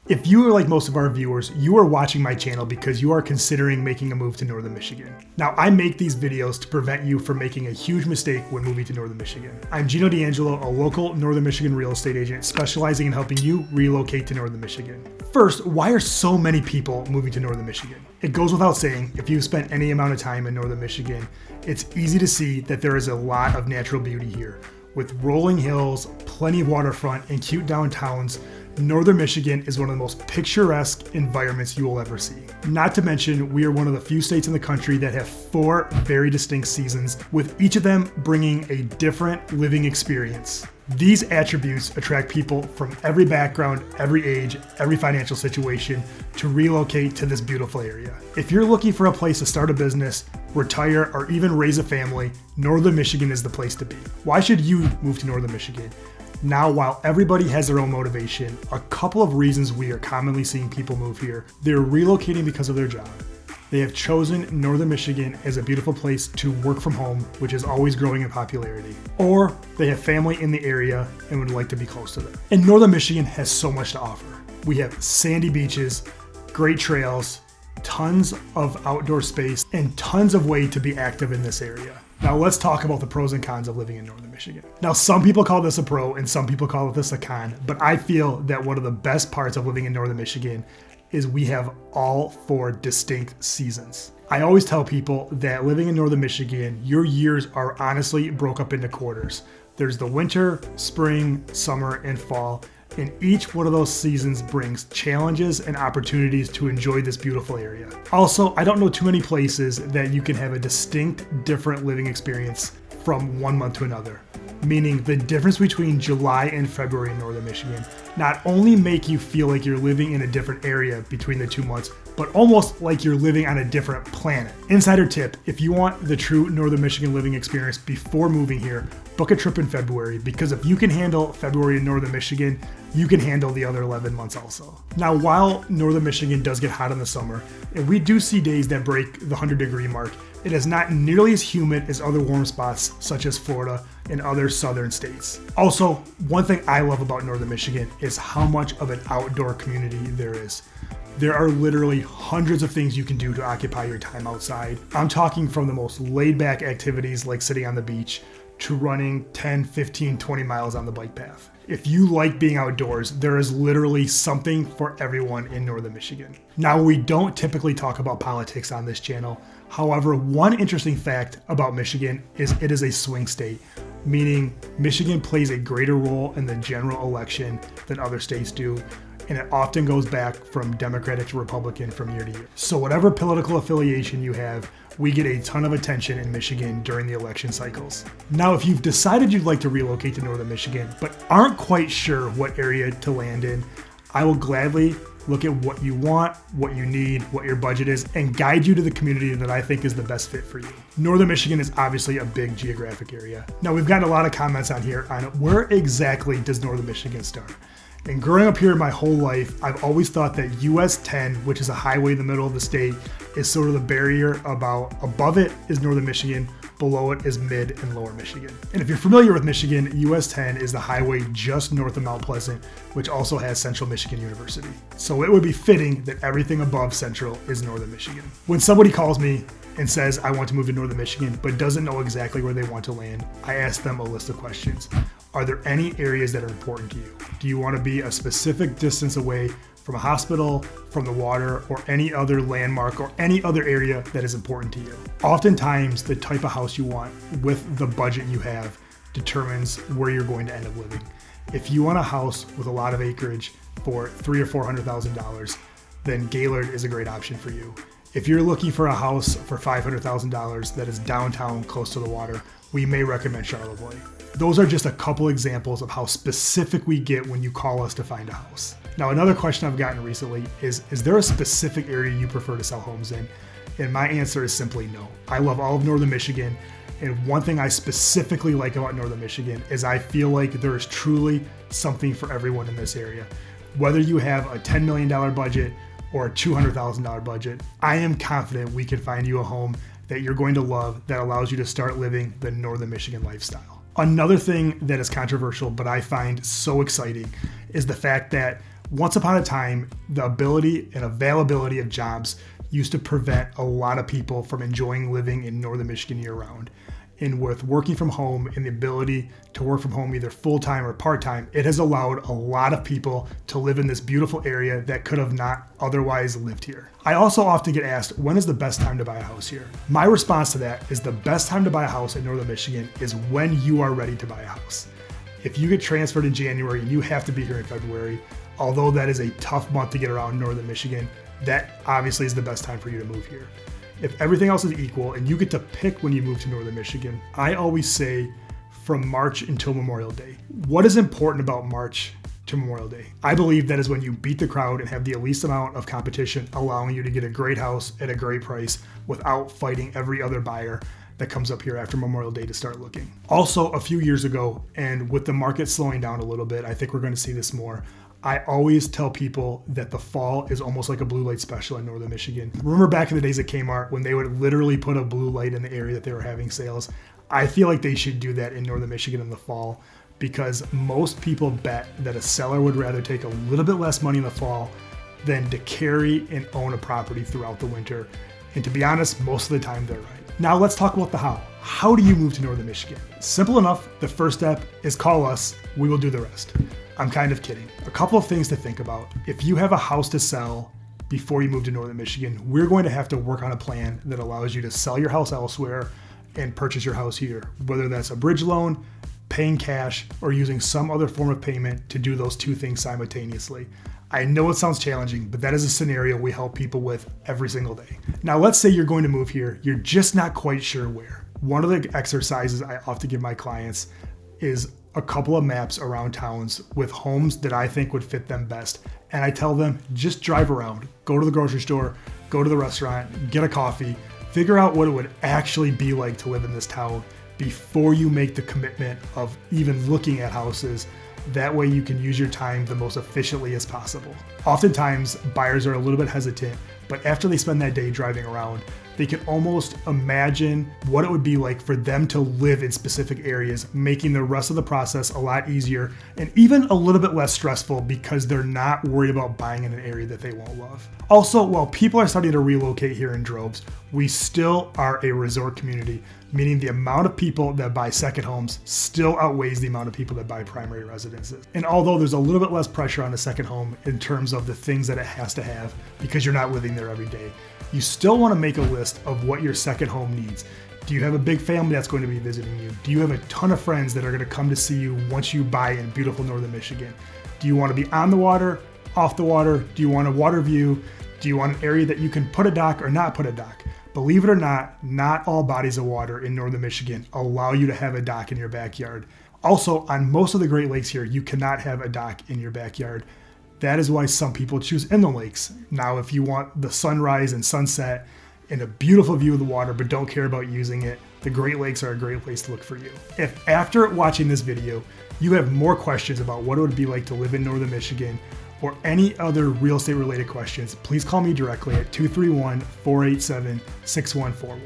If you are like most of our viewers, you are watching my channel because you are considering making a move to Northern Michigan. Now, I make these videos to prevent you from making a huge mistake when moving to Northern Michigan. I'm Gino D'Angelo, a local Northern Michigan real estate agent specializing in helping you relocate to Northern Michigan. First, why are so many people moving to Northern Michigan? It goes without saying, if you've spent any amount of time in Northern Michigan, it's easy to see that there is a lot of natural beauty here. With rolling hills, plenty of waterfront, and cute downtowns, Northern Michigan is one of the most picturesque environments you will ever see. Not to mention, we are one of the few states in the country that have 4 very distinct seasons, with each of them bringing a different living experience. These attributes attract people from every background, every age, every financial situation to relocate to this beautiful area. If you're looking for a place to start a business, retire, or even raise a family, Northern Michigan is the place to be. Why should you move to Northern Michigan? Now, while everybody has their own motivation, a couple of reasons we are commonly seeing people move here. They're relocating because of their job. They have chosen Northern Michigan as a beautiful place to work from home, which is always growing in popularity. Or they have family in the area and would like to be close to them. And Northern Michigan has so much to offer. We have sandy beaches, great trails, tons of outdoor space, and tons of way to be active in this area. Now let's talk about the pros and cons of living in Northern Michigan. Now, some people call this a pro and some people call this a con, but I feel that one of the best parts of living in Northern Michigan is we have all 4 distinct seasons. I always tell people that living in Northern Michigan, your years are honestly broke up into quarters. There's the winter, spring, summer, and fall. And each one of those seasons brings challenges and opportunities to enjoy this beautiful area. Also, I don't know too many places that you can have a distinct, different living experience from one month to another. Meaning the difference between July and February in Northern Michigan not only make you feel like you're living in a different area between the 2 months, but almost like you're living on a different planet. Insider tip, if you want the true Northern Michigan living experience before moving here, book a trip in February, because if you can handle February in Northern Michigan, you can handle the other 11 months also. Now, while Northern Michigan does get hot in the summer, and we do see days that break the 100-degree mark, it is not nearly as humid as other warm spots such as Florida and other southern states. Also, one thing I love about Northern Michigan is how much of an outdoor community there is. There are literally hundreds of things you can do to occupy your time outside. I'm talking from the most laid-back activities like sitting on the beach to running 10, 15, 20 miles on the bike path. If you like being outdoors, there is literally something for everyone in Northern Michigan. Now, we don't typically talk about politics on this channel. However, one interesting fact about Michigan is it is a swing state, meaning Michigan plays a greater role in the general election than other states do, and it often goes back from Democratic to Republican from year to year. So whatever political affiliation you have, we get a ton of attention in Michigan during the election cycles. Now, if you've decided you'd like to relocate to Northern Michigan, but aren't quite sure what area to land in, I will gladly look at what you want, what you need, what your budget is, and guide you to the community that I think is the best fit for you. Northern Michigan is obviously a big geographic area. Now, we've gotten a lot of comments on here on where exactly does Northern Michigan start? And growing up here my whole life, I've always thought that US 10, which is a highway in the middle of the state, is sort of the barrier. About above it is Northern Michigan, below it is Mid and Lower Michigan. And if you're familiar with Michigan, US 10 is the highway just north of Mount Pleasant, which also has Central Michigan University. So it would be fitting that everything above Central is Northern Michigan. When somebody calls me and says, I want to move to Northern Michigan, but doesn't know exactly where they want to land, I ask them a list of questions. Are there any areas that are important to you? Do you want to be a specific distance away from a hospital, from the water, or any other landmark or any other area that is important to you? Oftentimes, the type of house you want with the budget you have determines where you're going to end up living. If you want a house with a lot of acreage for $300,000 or $400,000, then Gaylord is a great option for you. If you're looking for a house for $500,000 that is downtown close to the water, we may recommend Charlevoix. Those are just a couple examples of how specific we get when you call us to find a house. Now, another question I've gotten recently is there a specific area you prefer to sell homes in? And my answer is simply no. I love all of Northern Michigan. And one thing I specifically like about Northern Michigan is I feel like there is truly something for everyone in this area. Whether you have a $10 million budget or a $200,000 budget, I am confident we can find you a home that you're going to love that allows you to start living the Northern Michigan lifestyle. Another thing that is controversial, but I find so exciting, is the fact that Once upon a time, the ability and availability of jobs used to prevent a lot of people from enjoying living in northern Michigan year-round. And with working from home and the ability to work from home either full-time or part-time, it has allowed a lot of people to live in this beautiful area that could have not otherwise lived here. I also often get asked, when is the best time to buy a house here? My response to that is the best time to buy a house in northern Michigan is when you are ready to buy a house. If you get transferred in January and you have to be here in February, although that is a tough month to get around northern Michigan, that obviously is the best time for you to move here. If everything else is equal and you get to pick when you move to northern Michigan, I always say from March until Memorial Day. What is important about March to Memorial Day? I believe that is when you beat the crowd and have the least amount of competition, allowing you to get a great house at a great price without fighting every other buyer that comes up here after Memorial Day to start looking. Also, a few years ago, and with the market slowing down a little bit, I think we're going to see this more. I always tell people that the fall is almost like a blue light special in northern Michigan. Remember back in the days at Kmart when they would literally put a blue light in the area that they were having sales? I feel like they should do that in northern Michigan in the fall, because most people bet that a seller would rather take a little bit less money in the fall than to carry and own a property throughout the winter. And to be honest, most of the time they're right. Now let's talk about the how. How do you move to northern Michigan? Simple enough. The first step is call us. We will do the rest. I'm kind of kidding. A couple of things to think about. If you have a house to sell before you move to northern Michigan, we're going to have to work on a plan that allows you to sell your house elsewhere and purchase your house here, whether that's a bridge loan, paying cash, or using some other form of payment to do those two things simultaneously. I know it sounds challenging, but that is a scenario we help people with every single day. Now, let's say you're going to move here. You're just not quite sure where. One of the exercises I often give my clients is a couple of maps around towns with homes that I think would fit them best. And I tell them, just drive around, go to the grocery store, go to the restaurant, get a coffee, figure out what it would actually be like to live in this town before you make the commitment of even looking at houses. That way you can use your time the most efficiently as possible. Oftentimes, buyers are a little bit hesitant, but after they spend that day driving around, they can almost imagine what it would be like for them to live in specific areas, making the rest of the process a lot easier and even a little bit less stressful because they're not worried about buying in an area that they won't love. Also, while people are starting to relocate here in droves, we still are a resort community, meaning the amount of people that buy second homes still outweighs the amount of people that buy primary residences. And although there's a little bit less pressure on a second home in terms of the things that it has to have because you're not living there every day, you still want to make a list of what your second home needs. Do you have a big family that's going to be visiting you? Do you have a ton of friends that are going to come to see you once you buy in beautiful northern Michigan? Do you want to be on the water, off the water? Do you want a water view? Do you want an area that you can put a dock or not put a dock? Believe it or not all bodies of water in northern Michigan allow you to have a dock in your backyard. Also, on most of the Great Lakes here, you cannot have a dock in your backyard. That is why some people choose inland lakes. Now, if you want the sunrise and sunset and a beautiful view of the water but don't care about using it, the Great Lakes are a great place to look for you. If after watching this video, you have more questions about what it would be like to live in northern Michigan or any other real estate related questions, please call me directly at 231-487-6141.